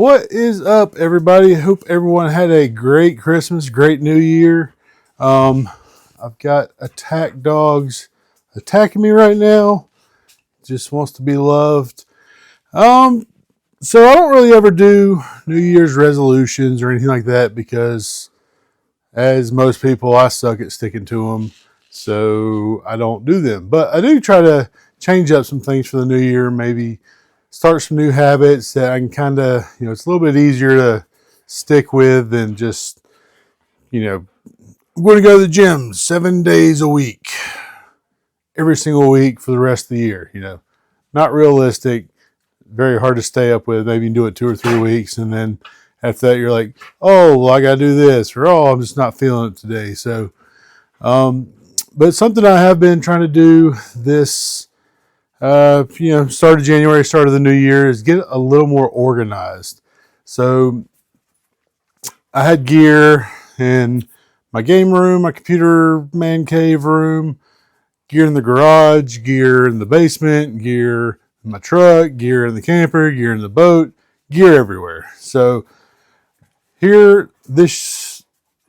What is up, everybody? Hope everyone had a great Christmas, great New Year. I've got attack dogs attacking me right now. Just wants to be loved. So I don't really ever do New Year's resolutions or anything like that because, as most people, I suck at sticking to them. So I don't do them. But I do try to change up some things for the new year, maybe start some new habits that I can kind of, it's a little bit easier to stick with than just, I'm going to go to the gym 7 days a week, every single week for the rest of the year. Not realistic, very hard to stay up with. Maybe you can do it 2 or 3 weeks, and then after that you're like, oh, well, I got to do this, or oh, I'm just not feeling it today. So, but something I have been trying to do this start of January, start of the new year, is get a little more organized. So I had gear in my game room, my computer man cave room, gear in the garage, gear in the basement, gear in my truck, gear in the camper, gear in the boat, gear everywhere. So here this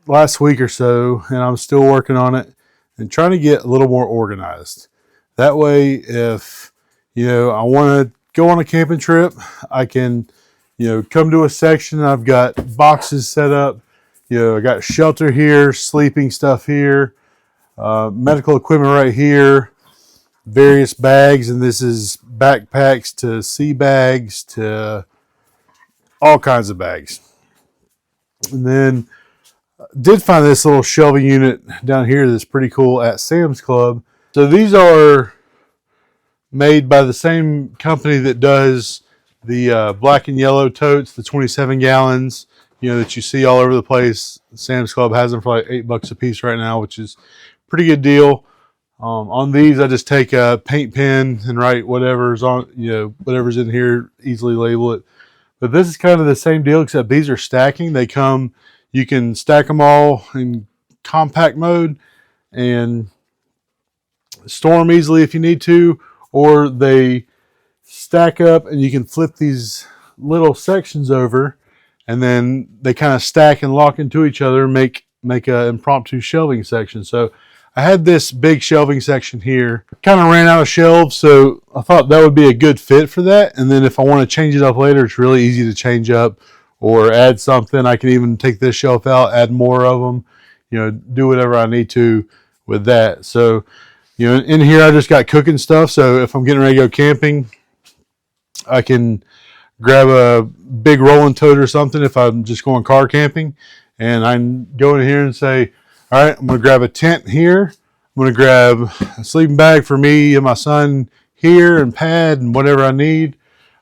last week or so, and I'm still working on it and trying to get a little more organized. That way, if, I want to go on a camping trip, I can, come to a section. I've got boxes set up. I got shelter here, sleeping stuff here, medical equipment right here, various bags, and this is backpacks to sea bags to all kinds of bags. And then did find this little shelving unit down here that's pretty cool at Sam's Club. So these are made by the same company that does the black and yellow totes, the 27 gallons, that you see all over the place. Sam's Club has them for like $8 a piece right now, which is a pretty good deal. On these, I just take a paint pen and write whatever's on, whatever's in here, easily label it. But this is kind of the same deal, except these are stacking. You can stack them all in compact mode and store them easily if you need to, or they stack up and you can flip these little sections over, and then they kind of stack and lock into each other and make an impromptu shelving section. So I had this big shelving section here, kind of ran out of shelves, so I thought that would be a good fit for that. And then if I want to change it up later, it's really easy to change up or add something. I can even take this shelf out, add more of them, do whatever I need to with that. So, in here I just got cooking stuff. So if I'm getting ready to go camping, I can grab a big rolling tote or something if I'm just going car camping. And I can go in here and say, all right, I'm going to grab a tent here. I'm going to grab a sleeping bag for me and my son here, and pad and whatever I need.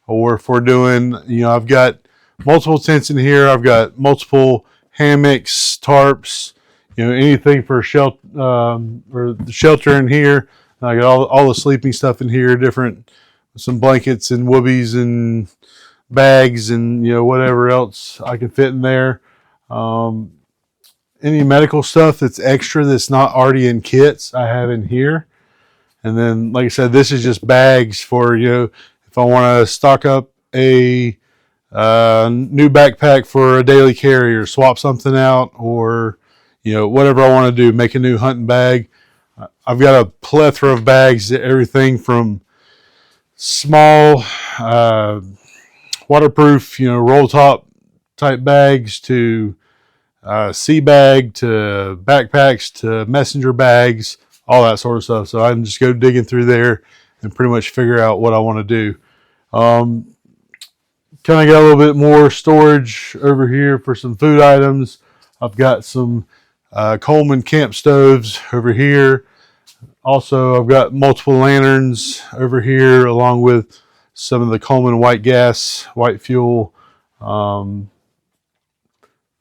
Or if we're doing, I've got multiple tents in here. I've got multiple hammocks, tarps, anything for shelter or the shelter in here. I got all the sleeping stuff in here, some blankets and woobies and bags and whatever else I can fit in there. Any medical stuff that's extra that's not already in kits, I have in here. And then, like I said, this is just bags for, if I want to stock up a new backpack for a daily carry, or swap something out, or, whatever I want to do, make a new hunting bag. I've got a plethora of bags, everything from small, waterproof, roll top type bags to sea bag to backpacks to messenger bags, all that sort of stuff. So I can just go digging through there and pretty much figure out what I want to do. Kind of got a little bit more storage over here for some food items. I've got some Coleman camp stoves over here. Also, I've got multiple lanterns over here, along with some of the Coleman white gas, white fuel, that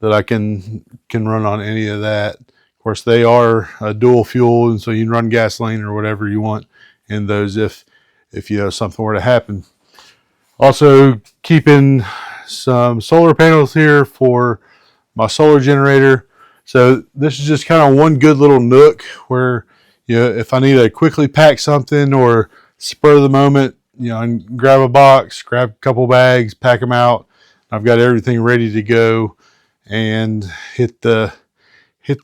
I can run on any of that. Of course, they are dual fuel, and so you can run gasoline or whatever you want in those if something were to happen. Also, keeping some solar panels here for my solar generator. So this is just kind of one good little nook where, if I need to quickly pack something or spur of the moment, I can grab a box, grab a couple bags, pack them out. I've got everything ready to go and hit the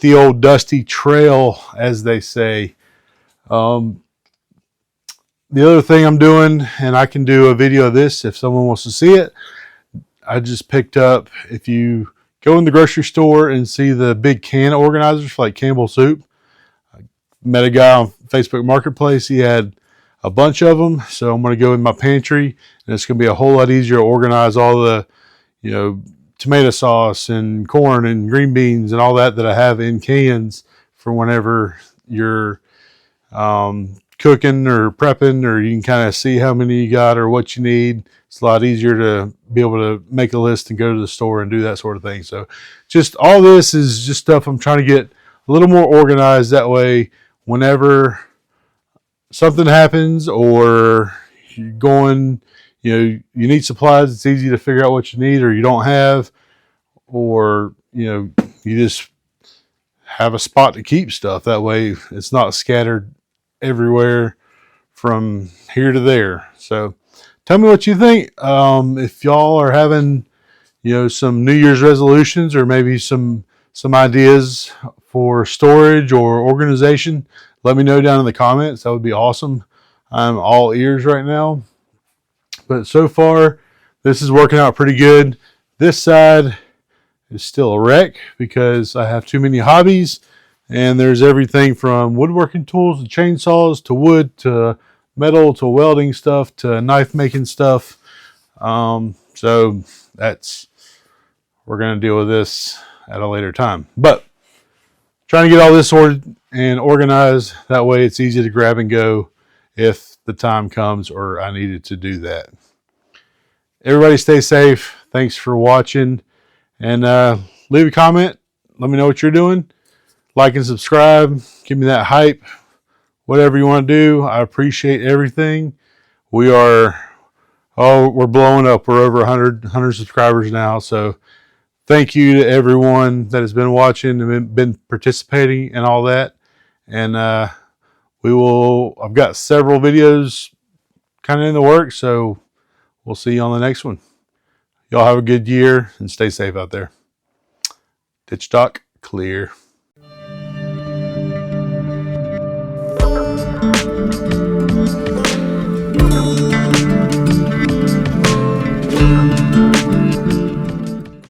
old dusty trail, as they say. The other thing I'm doing, and I can do a video of this if someone wants to see it, I just picked up, if you go in the grocery store and see the big can organizers for like Campbell soup, I met a guy on Facebook Marketplace. He had a bunch of them, so I'm going to go in my pantry, and it's going to be a whole lot easier to organize all the, tomato sauce and corn and green beans and all that I have in cans for whenever you're cooking or prepping, or you can kind of see how many you got or what you need. It's a lot easier to be able to make a list and go to the store and do that sort of thing. So just all this is just stuff I'm trying to get a little more organized. That way, whenever something happens or you're going, you need supplies, it's easy to figure out what you need or you don't have, or, you just have a spot to keep stuff. That way it's not scattered everywhere from here to there. So tell me what you think. If y'all are having, some New Year's resolutions or maybe some ideas for storage or organization, let me know down in the comments. That would be awesome. I'm all ears right now. But so far, this is working out pretty good. This side is still a wreck because I have too many hobbies, and there's everything from woodworking tools to chainsaws to wood to metal to welding stuff to knife making stuff. So we're going to deal with this at a later time. But trying to get all this sorted and organized. That way it's easy to grab and go if the time comes or I needed to do that. Everybody stay safe. Thanks for watching. And leave a comment. Let me know what you're doing. Like and subscribe. Give me that hype. Whatever you want to do. I appreciate everything. We're blowing up. We're over 100 subscribers now. So thank you to everyone that has been watching and been participating and all that. And I've got several videos kind of in the works. So we'll see you on the next one. Y'all have a good year and stay safe out there. Ditch dock clear.